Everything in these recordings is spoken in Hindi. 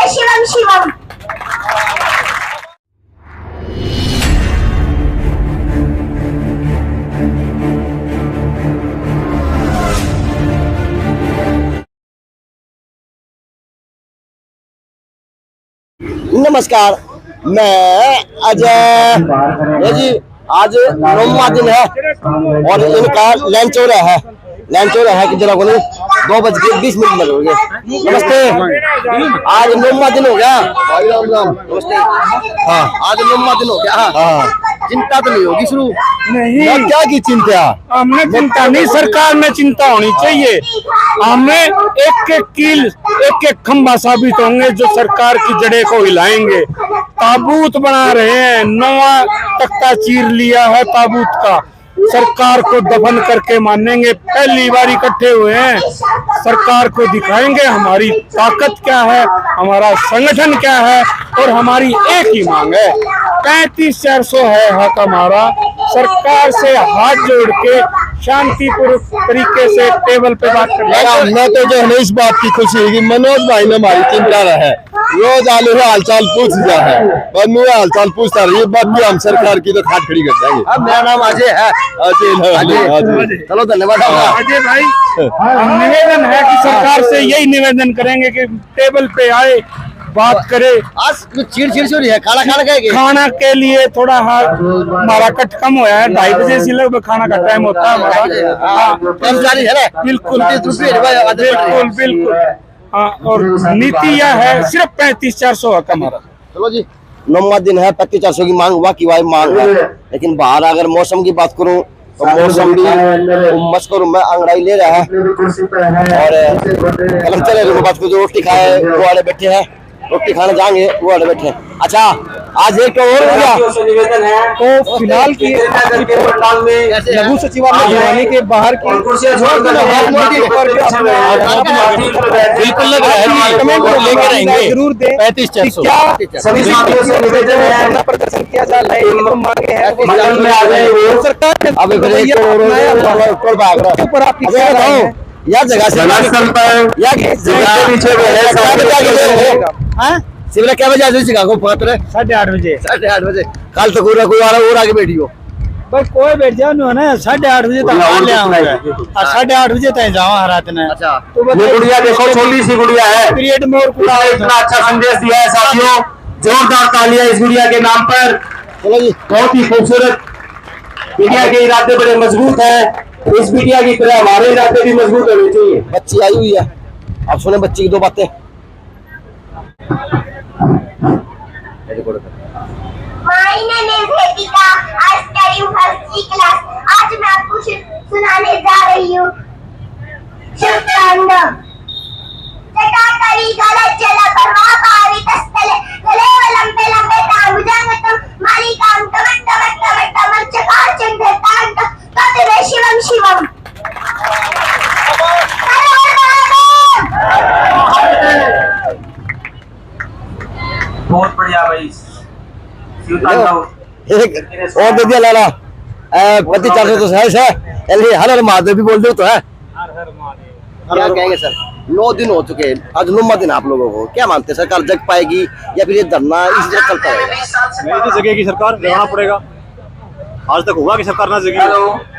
शिवम शिवम। नमस्कार, मैं अजय जी। आज 9वां दिन है और इनका लंच हो रहा है। लंच हो रहा है कि जरा 2:20 हो गए। नमस्ते, आज 9वां दिन हो गया। नमस्ते। हाँ, आज 9वां दिन हो गया। हाँ, चिंता तो नहीं होगी शुरू? नहीं, क्या की चिंता? हमें चिंता नहीं, सरकार में चिंता होनी चाहिए। हमें एक एक कील, एक एक खंभा साबित होंगे जो सरकार की जड़ें को हिलाएंगे। ताबूत बना रहे हैं, नवा तख्ता चीर लिया है ताबूत का। सरकार को दफन करके मानेंगे। पहली बार इकट्ठे हुए हैं, सरकार को दिखाएंगे हमारी ताकत क्या है, हमारा संगठन क्या है और हमारी एक ही मांग है। 35,400 है हक हमारा। सरकार से हाथ जोड़ के शांतिपूर्वक तरीके से टेबल पे बात करना। मैं तो जो है इस बात की खुशी है कि मनोज भाई ने हमारी चिंता रहा है। रोज आलू हालचाल पूछ दिया है और मुझे हालचाल पूछता रही। बात हम सरकार की तो खाट खड़ी कर देंगे। अब मेरा नाम अजय है। अजय, चलो धन्यवाद अजय भाई। निवेदन है कि सरकार से यही निवेदन करेंगे कि टेबल पे आए, बात करे। आज चिड़ है। खाना के लिए थोड़ा हमारा कट कम हुआ है। 2:30 बजे से लगभग खाना का टाइम होता है हमारा। कर्मचारी है ना, बिल्कुल बिल्कुल बिल्कुल। हाँ, और नीति यह है सिर्फ 35,400 हक हमारा। चलो जी, 9वां दिन है। 35,400 की मांग हुआ की मांग है। लेकिन बाहर अगर मौसम की बात करूं तो मौसम भी उमस करूं मैं अंगड़ाई ले रहा है। और कर्मचारी की बात करूं, रोटी खाए वो वाले बैठे हैं, रोटी खाने जाएंगे वो वाले बैठे हैं। अच्छा, आज एक और हो गया निवेदन है तो फिलहाल की लघु सचिवालय बनाने के बाहर की बिल्कुल लग रहा है कमेंट लेके रहेंगे। जरूर दें 35,400 सभी साथियों से निवेदन है प्रदर्शन किया जा रहा है। मांगे हैं सरकार अब ऊपर भाग रहा ऊपर आप या जगह से या शिवरा क्या बजे आज को पत्र 8:30 बजे 8:30 बजे। कल तो कोई आ रहा और आगे बैठी हो भाई, कोई बैठ जाओ ना 8:30 बजे तक आ ले आऊंगा और 8:30 बजे तक जाओ रात में। अच्छा, तो ये गुड़िया देखो, छोटी सी गुड़िया है। पीरियड में और पूरा इतना अच्छा संदेश दिया है साथियों। जोरदार तालियां इस गुड़िया के नाम पर। चलो जी, बहुत ही खूबसूरत। बिटिया के इरादे बड़े मजबूत है। इस बिटिया की तरह हमारे इरादे भी मजबूत होने चाहिए। बच्ची आई हुई है। अब सुने बच्ची की 2 बातें। आज मैं आपको सुनाने जा रही हूँ शिवम शिवम। बहुत बढ़िया भाई। एक और दे दिया लाला। 35,400 तो सहज है। हर हर महादेव भी बोल दो तो है। क्या कहेंगे सर? 9 दिन हो चुके हैं, आज 9वां दिन आप लोगों को क्या मानते हैं? सरकार जग पाएगी या फिर ये धरना इसी तरह चलता है? नहीं तो जगह की सरकार जगाना पड़ेगा। आज तक हुआ कि सरकार ना जगी?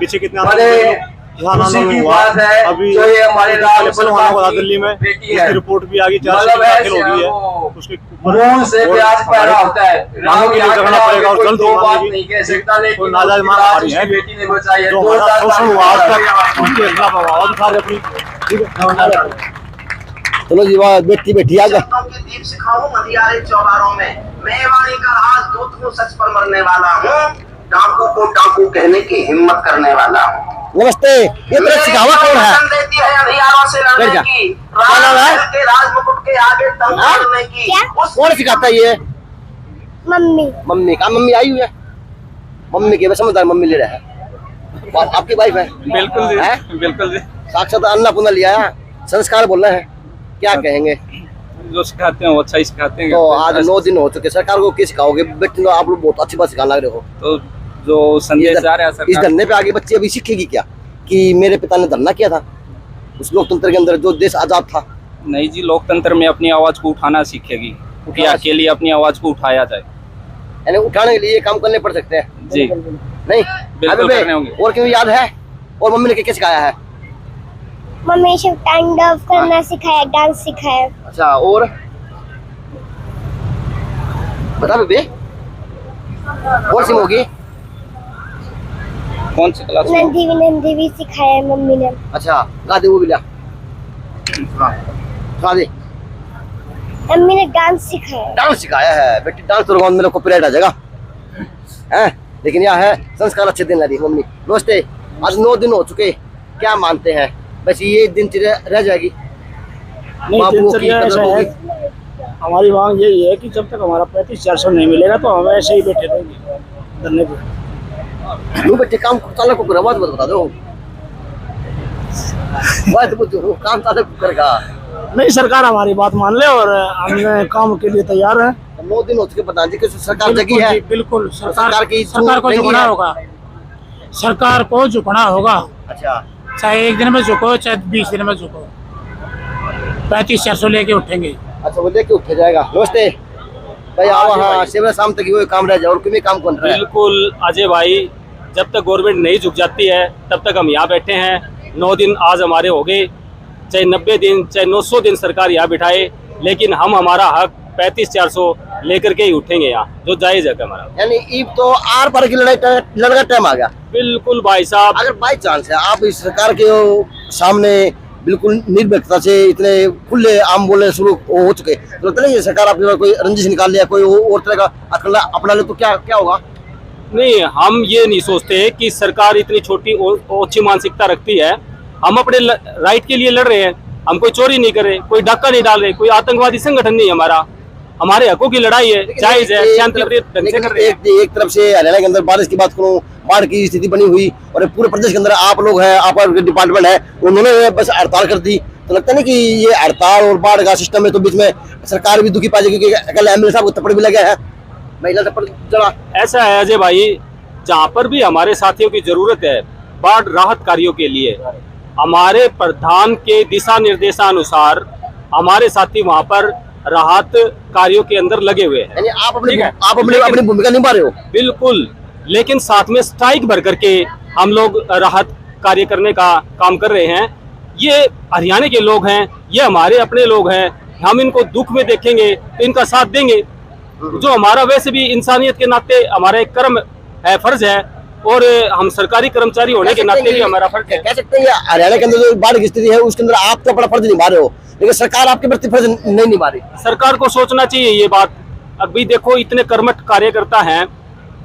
पीछे कितने अभी दिल्ली में उसकी रिपोर्ट भी आ गई, 4 दाखिल हो गई है। उसके जगाना पड़ेगा और जल्द तो नाजायज मांग हमारी है जो हमारा शोषण हुआ आज तक, उसके खिलाफ आवाज उठा रहे अपनी। चलो जी, वहाँ बैठी बैठी आ जाए। दीप सिखाऊं अंधियारे चौबारों में, मैं वाणी का राज दूत हूँ, सच पर मरने वाला हूँ, डाकू को डाकू कहने की हिम्मत करने वाला हूँ। नमस्ते, ये तरह सिखावा कौन है? देती है अंधियारों से लड़ने की, राज मुकुट के आगे दम तोड़ने की। कौन सिखाता है ये? मम्मी। मम्मी का मम्मी आई हुई है। मम्मी के समझदार मम्मी ले रहा है। आपकी वाइफ है? बिल्कुल जी, बिल्कुल जी। साक्षात अन्नपूर्णा लिया है, संस्कार बोल रहे हैं। क्या कहेंगे? जो सिखाते हैं वो अच्छा ही सिखाते हैं। तो आज 9 दिन हो चुके, सरकार को क्या सिखाओगे? बच्चे आप लोग बहुत अच्छी बात सिखाने लग रहे हो। तो जो संदेश जा रहा है इस सरकार, धरने पे आगे बच्ची अभी सीखेगी क्या कि मेरे पिता ने धरना किया था उस लोकतंत्र के अंदर जो देश आजाद था? नहीं जी, लोकतंत्र में अपनी आवाज को उठाना सीखेगी कि अकेली अपनी आवाज को उठाया जाए। यानी उठाने के लिए ये काम करने पड़ सकते हैं जी नहीं? बिल्कुल अबे, करने होंगे। और क्यों याद है? और मम्मी ने क्या सिखाया है? मम्मी ने स्टैंड अप करना सिखाया, डांस सिखाया। अच्छा, और बता बेबे और सिम होगी? कौन सी क्लास में? नंदी भी सिखाया है मम्मी ने। अच्छा, गा दे वो भी ला, गा दे। मम्मी ने डांस सिखाया। डांस सिखाया है बेटी, डांस तो मेरे कॉपीराइट आ जाएगा हैं, लेकिन यह है संस्कार अच्छे दिन लगी मम्मी। नमस्ते, आज 9 दिन हो चुके, क्या मानते हैं? बस ये दिनचर्या रह जाएगी? नहीं, बाबुओं की दिनचर्या कदर ऐसा होगी? है, हमारी मांग यही है कि जब तक हमारा 35-400 नहीं मिलेगा तो हम ऐसे ही बैठे रहेंगे धरने पे। वो बेटे काम चालक को बात बता दो, बात पूछो, काम चालक को करेगा। नहीं, सरकार हमारी बात मान ले और हम काम के लिए तैयार हैं। 9 दिन हो चुके प्रधान जी, किस सरकार जगी है? बिल्कुल, सरकार की सरकार को नहीं झुकना है। होगा, सरकार को झुकना होगा। अच्छा, चाहे 1 दिन में झुको, चाहे 20 दिन में झुको, 35-400 लेके उठेंगे। अच्छा, वो लेके उठ जाएगा। नमस्ते भाई, आओ। हाँ, सुबह शाम तक वो काम रह जाए और क्यों काम कौन रहा है? बिल्कुल अजय भाई, जब तक गवर्नमेंट नहीं झुक जाती है तब तक हम यहाँ बैठे हैं। 9 दिन आज हमारे हो गए, चाहे 90 दिन चाहे 900 दिन सरकार यहाँ बिठाए, लेकिन हम हमारा हक 35-400 लेकर के ही उठेंगे यहाँ, जो जायज है हमारा। यानी ईब तो आर पार की लड़ाई लड़ने का टाइम आ गया। बिल्कुल भाई साहब, अगर बाई चांस है आप इस सरकार के सामने बिल्कुल निर्भीकता से इतने खुले आम बोलने शुरू हो चुके, तो लगता नहीं ये सरकार आपके कोई रंजिश निकाल लिया, कोई और तरह का अकल अपना ले तो क्या क्या होगा? नहीं, हम ये नहीं सोचते कि सरकार इतनी छोटी ओछी मानसिकता रखती है। हम अपने राइट के लिए लड़ रहे हैं, हम कोई चोरी नहीं कर रहे, कोई डाका नहीं डाल रहे, कोई आतंकवादी संगठन नहीं हमारा, हमारे हकों की लड़ाई है, जायज है, शांतिप्रिय ढंग से कर रहे हैं। एक तरफ से हरियाणा के अंदर बारिश की बात करूं, बाढ़ की स्थिति बनी हुई, और पूरे प्रदेश के अंदर आप लोग हैं, आप डिपार्टमेंट है, उन्होंने बस हड़ताल कर दी, तो लगता नहीं कि ये हड़ताल और बाढ़ का सिस्टम है तो बीच में सरकार भी दुखी पा जाएगी, क्योंकि कल एमएलए साहब को थप्पड़ भी लगा है, महिला थप्पड़ जरा। ऐसा है अजय भाई, जहाँ पर भी हमारे साथियों की जरूरत है बाढ़ राहत कार्यों के लिए, हमारे प्रधान के दिशा निर्देशानुसार हमारे साथी वहाँ पर राहत कार्यों के अंदर लगे हुए हैं। यानी आप अपनी भूमिका निभा रहे हो? बिल्कुल, लेकिन साथ में स्ट्राइक भर करके हम लोग राहत कार्य करने का काम कर रहे हैं। ये हरियाणा के लोग हैं, ये हमारे अपने लोग हैं, हम इनको दुख में देखेंगे तो इनका साथ देंगे, जो हमारा वैसे भी इंसानियत के नाते हमारा एक कर्म है, फर्ज है, और हम सरकारी कर्मचारी होने के नाते भी हमारा फर्ज है। कह सकते हैं हरियाणा के अंदर जो बाढ़ की स्थिति है उसके अंदर आप तो अपना फर्ज निभा रहे हो, लेकिन सरकार आपके प्रति फर्ज नहीं निभा रही। सरकार को सोचना चाहिए ये बात। अभी देखो, इतने कर्मठ कार्यकर्ता हैं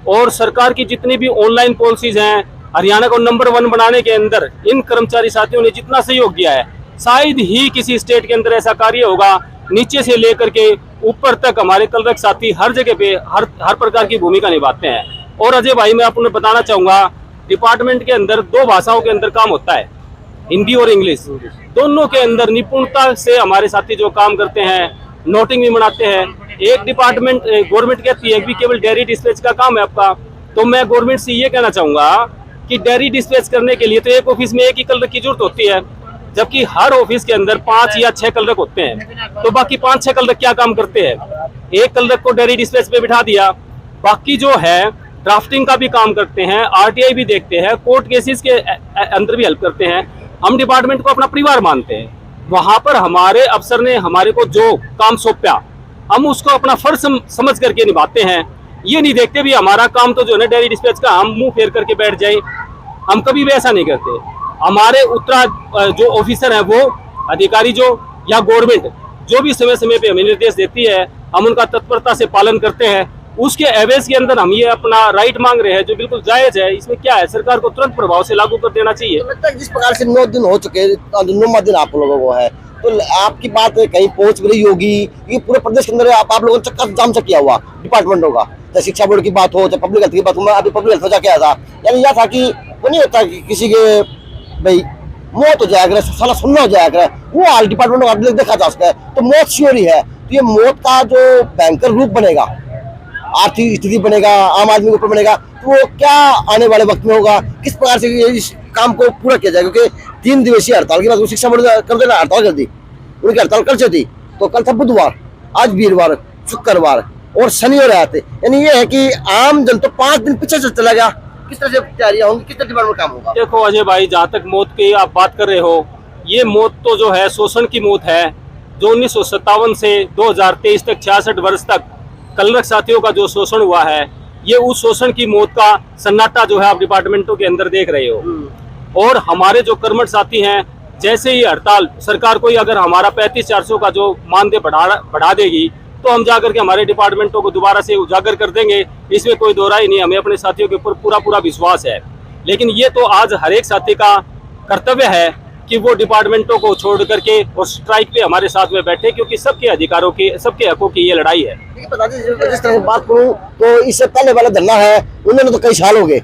और सरकार की जितनी भी ऑनलाइन पॉलिसीज हैं, हरियाणा को नंबर 1 बनाने के अंदर इन कर्मचारी साथियों ने जितना सहयोग दिया है, शायद ही किसी स्टेट के अंदर ऐसा कार्य होगा। नीचे से लेकर के ऊपर तक हमारे कलरक साथी हर जगह पे हर प्रकार की भूमिका निभाते हैं। और अजय भाई, मैं आपको बताना चाहूंगा, डिपार्टमेंट के अंदर 2 भाषाओं के अंदर काम होता है, हिंदी और इंग्लिश। दोनों के अंदर निपुणता से हमारे साथी जो काम करते हैं, नोटिंग भी बनाते हैं। एक डिपार्टमेंट गवर्नमेंट कहती है कि केवल डेयरी डिस्पैच का काम है आपका, तो मैं गवर्नमेंट से ये कहना चाहूंगा कि डेयरी डिस्पैच करने के लिए तो एक ऑफिस में एक ही कलरक की जरूरत होती है, जबकि हर ऑफिस के अंदर 5 या 6 कलरक होते हैं। तो बाकी 5-6 कलरक क्या काम करते हैं? एक कलरक को डेयरी डिस्पैच पे बिठा दिया, बाकी जो है ड्राफ्टिंग का भी काम करते हैं, आरटीआई भी देखते हैं, कोर्ट केसेस के अंदर भी हेल्प करते हैं। हम डिपार्टमेंट को अपना परिवार मानते हैं। वहां पर हमारे अफसर ने हमारे को जो काम सौंपा, हम उसको अपना फर्ज समझ करके निभाते हैं। ये नहीं देखते भी हमारा काम तो जो है ना डेयरी डिस्पैच का, हम मुंह फेर करके बैठ जाए, हम कभी भी ऐसा नहीं करते। हमारे उत्तरा जो ऑफिसर है, वो अधिकारी जो या गवर्नमेंट जो भी समय समय पे हमें निर्देश देती है, हम उनका तत्परता से पालन करते हैं। उसके एवज के अंदर हम ये अपना राइट मांग रहे हैं, जो बिल्कुल जायज है। इसमें क्या है, सरकार को तुरंत प्रभाव से लागू कर देना चाहिए। तो लगता है जिस प्रकार से 9 दिन हो चुके, 9वां दिन आप लोगों को है, तो आपकी बात कहीं पहुंच भी रही होगी। ये पूरे प्रदेश के अंदर आप लोगों ने चक्का जाम से किया हुआ डिपार्टमेंटों का, चाहे शिक्षा बोर्ड की बात हो, चाहे पब्लिक हेल्थ की बात हो। मैं अभी पब्लिक हेल्थ हो जाके आया था, यानी यह था कि वो नहीं होता कि किसी के भाई मौत हो जाएगा, साला सुनना हो जाएगा, वो हाल डिपार्टमेंट का देखा जा सकता है। तो मौत श्योर ही है, तो ये मौत का जो भयंकर रूप बनेगा, आर्थिक स्थिति बनेगा, आम आदमी के ऊपर बनेगा, तो वो क्या आने वाले वक्त में होगा, किस प्रकार से इस काम को पूरा किया जाएगा। क्योंकि 3 दिवसीय हड़ताल की बात शिक्षा बोर्ड कर देना, हड़ताल कर दी, उनकी हड़ताल कल से थी, तो कल था बुधवार, आज वीरवार, शुक्रवार और शनि हो रहे थे। यानी ये है कि आम जन तो 5 दिन पीछे से चला गया। किस तरह से तैयारियां होंगी, किस तरह डिपार्टमेंट काम होगा? देखो अजय भाई, जहाँ तक मौत की आप बात कर रहे हो, ये मौत तो जो है शोषण की मौत है, जो 1957 से 2023 तक 66 वर्ष तक कलरक साथियों का जो शोषण हुआ है, ये उस शोषण की मौत का सन्नाटा जो है आप डिपार्टमेंटों के अंदर देख रहे हो। और हमारे जो कर्मठ साथी हैं, जैसे ही हड़ताल सरकार कोई अगर हमारा 35-400 का जो मानदेय बढ़ा देगी, तो हम जाकर के हमारे डिपार्टमेंटों को दोबारा से उजागर कर देंगे, इसमें कोई दो राय नहीं। हमें अपने साथियों के ऊपर पूरा विश्वास है। लेकिन ये तो आज हर एक साथी का कर्तव्य है कि वो डिपार्टमेंटों को छोड़ करके और स्ट्राइक पे हमारे साथ में बैठे, क्योंकि सबके अधिकारों की, सबके हकों की ये लड़ाई है। बता दीजिए, जिस तरह से बात करूं तो इससे पहले वाला धरना है, उन्होंने तो कई साल हो गए,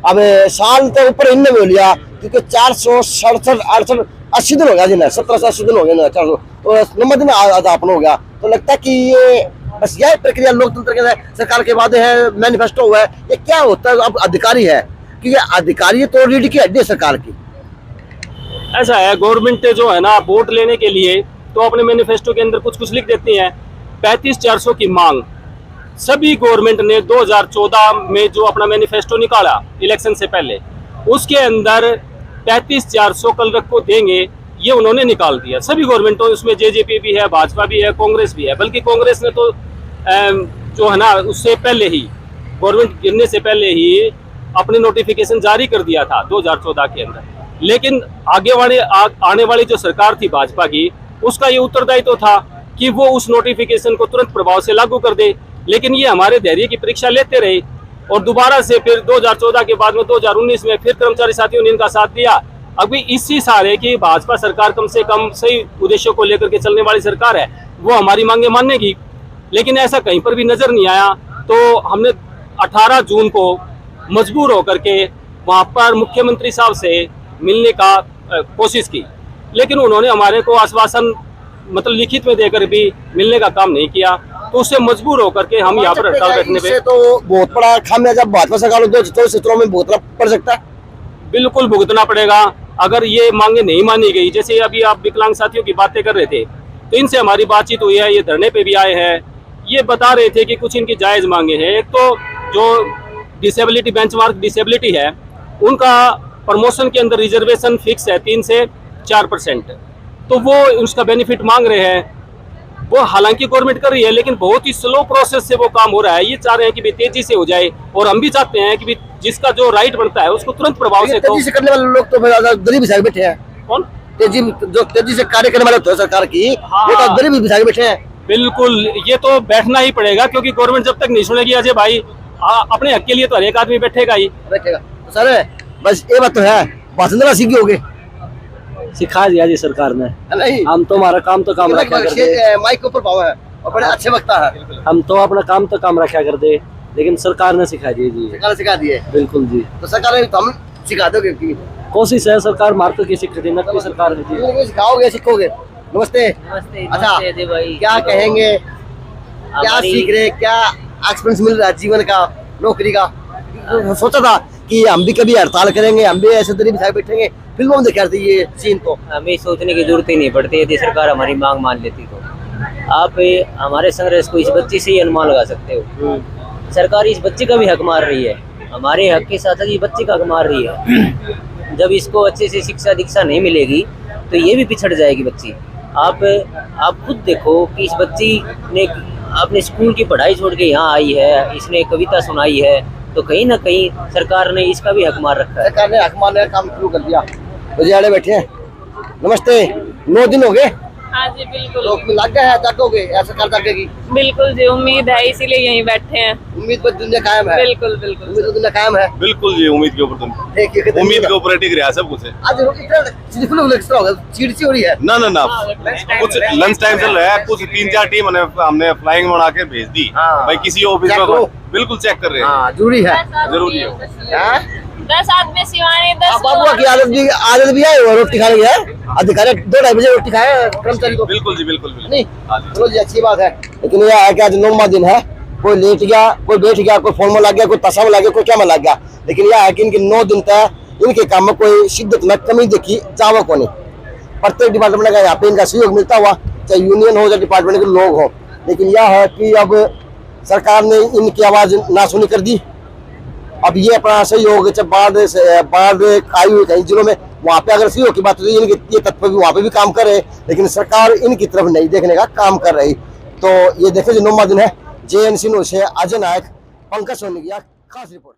अब साल तो ऊपर इनने भी लिया, क्योंकि 467, 68, 80 दिन हो गया जिन्हें, 17 से 80 दिन हो गए, 400 तो 9 दिन अदापन हो गया। तो लगता है कि ये बस यह प्रक्रिया लोकतंत्र के सरकार के वादे है, मैनिफेस्टो हुआ है, ये क्या होता है? अब अधिकारी है, क्योंकि अधिकारी तो रीढ़ की हड्डी है सरकार की। ऐसा है, गवर्नमेंट जो है ना, वोट लेने के लिए तो अपने मैनिफेस्टो के अंदर कुछ लिख देती है। 35-400 की मांग सभी गवर्नमेंट ने 2014 में जो अपना मैनिफेस्टो निकाला इलेक्शन से पहले, उसके अंदर 35-400 कल रख को देंगे, ये उन्होंने निकाल दिया। सभी गवर्नमेंटों, उसमें जेजेपी भी है, भाजपा भी है, कांग्रेस भी है। बल्कि कांग्रेस ने तो जो है ना, उससे पहले ही, गवर्नमेंट गिरने से पहले ही अपने नोटिफिकेशन जारी कर दिया था 2014 के अंदर। लेकिन आने वाली जो सरकार थी भाजपा की, उसका ये उत्तरदायित्व था कि वो उस नोटिफिकेशन को तुरंत प्रभाव से लागू कर दे। लेकिन ये हमारे धैर्य की परीक्षा लेते रहे और दोबारा से फिर 2014 के बाद में 2019 में फिर कर्मचारी साथियों ने इनका साथ दिया। अभी इसी साल है कि भाजपा सरकार कम से कम सही उद्देश्यों को लेकर के चलने वाली सरकार है, वो हमारी मांगे मानेगी। लेकिन ऐसा कहीं पर भी नजर नहीं आया। तो हमने 18 जून को मजबूर होकर के वहाँ पर मुख्यमंत्री साहब से मिलने का कोशिश की, लेकिन उन्होंने हमारे को आश्वासन मतलब लिखित में देकर भी मिलने का काम नहीं किया। तो उससे मजबूर होकर के हम यहाँ पर हड़ताल रखने पे तो बहुत बड़ा खामियाजा भाजपा सरकार 2024 सूत्रों में भुगतना पड़ सकता है। बिल्कुल भुगतना पड़ेगा अगर ये मांगे नहीं मानी गई। जैसे अभी आप विकलांग साथियों की बातें कर रहे थे, तो इनसे हमारी बातचीत हुई है, ये धरने पे भी आए हैं, ये बता रहे थे कि कुछ इनकी जायज़ मांगे हैं। एक तो जो डिसेबिलिटी बेंचमार्क डिसेबिलिटी है, उनका प्रमोशन के अंदर रिजर्वेशन फिक्स है 3 से 4%, तो वो उसका बेनिफिट मांग रहे हैं। वो हालांकि गवर्नमेंट कर रही है, लेकिन बहुत ही स्लो प्रोसेस से वो काम हो रहा है। ये चाह रहे हैं कि भी तेजी से हो जाए, और हम भी चाहते हैं कि भी जिसका जो राइट बनता है उसको तुरंत प्रभाव से। तेजी से करने वाले लोग तो गरीब बिछा बैठे हैं। कौन? तेजी से कार्य करने वाले होते हैं सरकार की, वो तो गरीब बिछा बैठे हैं। बिल्कुल, ये तो बैठना ही पड़ेगा, क्योंकि गवर्नमेंट जब तक नहीं सुनेगी अजय भाई, अपने हक के लिए तो हर एक आदमी बैठेगा ही। बैठेगा सर, बस ये बात तो है, भाषण देना सीख गए, सिखा दिया जी सरकार ने। नहीं हम तो हमारा काम तो काम रखा करते, माइक के ऊपर पावर है और बड़े अच्छे वक्ता है। हम तो अपना काम तो काम रखा करते, लेकिन सरकार ने सिखा दिया जी। सरकार ने सिखा दिए, बिल्कुल जी। तो सरकार ने हम सिखा दोगे की कोशिश है, सरकार मार्को की शिक्षा देना की सरकार है जी। सिखाओगे, सीखोगे। नमस्ते। नमस्ते। अच्छा नमस्ते भाई, क्या कहेंगे, क्या सीख रहे, क्या एक्सपीरियंस मिल रहा है जीवन का, नौकरी का? सोचा था कि हम भी कभी हड़ताल करेंगे, हम भी ऐसे दरी बिछा बैठेंगे, फिल्मों में दिखा रही ये सीन। तो हमें सोचने की जरूरत ही नहीं पड़ती, यदि सरकार हमारी मांग मान लेती तो। आप हमारे संघर्ष को इस बच्ची से ही अनुमान लगा सकते हो। सरकार इस बच्चे का भी हक मार रही है, हमारे हक के साथ ये बच्चे का हक मार रही है। जब इसको अच्छे से शिक्षा दीक्षा नहीं मिलेगी तो ये भी पिछड़ जाएगी बच्ची। आप खुद देखो कि इस बच्ची ने अपने स्कूल की पढ़ाई छोड़ के यहाँ आई है, इसने कविता सुनाई है, तो कहीं ना कहीं सरकार ने इसका भी हक मार रखा है। सरकार ने हक मारने का काम शुरू कर दिया। उजियाड़े बैठे हैं। नमस्ते। 9 दिन हो गए। हाँ जी बिल्कुल। लोग लग गए हैं, जागोगे, ऐसा कर जागेगी? बिल्कुल जी, उम्मीद है, इसीलिए यहीं बैठे हैं। उम्मीद पर दुनिया कायम है। बिल्कुल बिल्कुल, उम्मीद पर दुनिया कायम है। बिल्कुल जी, उम्मीद के ऊपर उम्मीद के ऊपर टिक रहा है सब कुछ है। आज चिड़ची हो रही है ना कुछ लंच टाइम चल रहा है, कुछ 3-4 टीम हमने फ्लाइंग बना के भेज दी भाई, किसी ऑफिस में बिल्कुल चेक कर रहे हैं। जरूरी है, जरूरी है। 10 आदमी सिवाने 10 बाबू की आदत भी है वो रोटी खाने की है। अधिकारी 2-2:30 बजे रोटी खाए कर्मचारी को। बिल्कुल जी, बिल्कुल नहीं चलो जी अच्छी बात है। लेकिन यह है कि आज 9वां दिन है, कोई लेट गया, कोई बैठ गया, कोई फोन में लग गया, कोई तस्सा में लग गया, कोई क्या में लग गया। लेकिन यह है कि इनके 9 दिन तक इनके काम में कोई शिद्दत में कमी देखी जावा को नहीं। प्रत्येक डिपार्टमेंट का यहाँ पे इनका सहयोग मिलता हुआ, चाहे यूनियन हो चाहे डिपार्टमेंट के लोग हो। लेकिन यह है कि अब सरकार ने इनकी आवाज ना सुनी कर दी। अब ये अपना सहयोग जब बाढ़ आई हुई कई जिलों में, वहाँ पे अगर सहयोग की बात होती है, इनके ये तत्व भी वहाँ पे भी काम कर रहे, लेकिन सरकार इनकी तरफ नहीं देखने का काम कर रही। तो ये देखे जो 9वां दिन है। JNC न्यूज़ से अजय नायक, पंकज सोनी की खास रिपोर्ट।